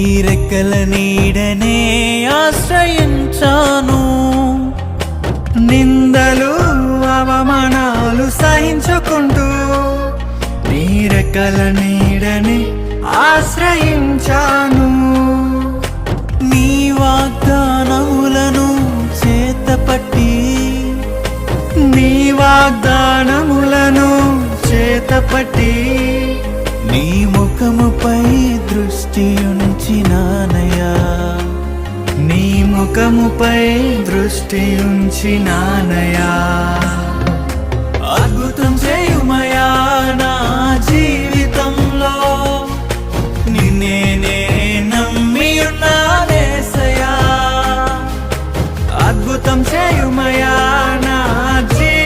రెక్కల నీడనే ఆశ్రయించాను. నిందలు అవమానాలు సహించుకుంటూ నీ రెక్కల నీడనే ఆశ్రయించాను. నీ వాగ్దానములను చేతపట్టి నీ వాగ్దానములను చేతపట్టి నీ ముఖముపై దృష్టి ఉంచినానయ్యా. నీ ముఖముపై దృష్టి ఉంచినానయ్యా.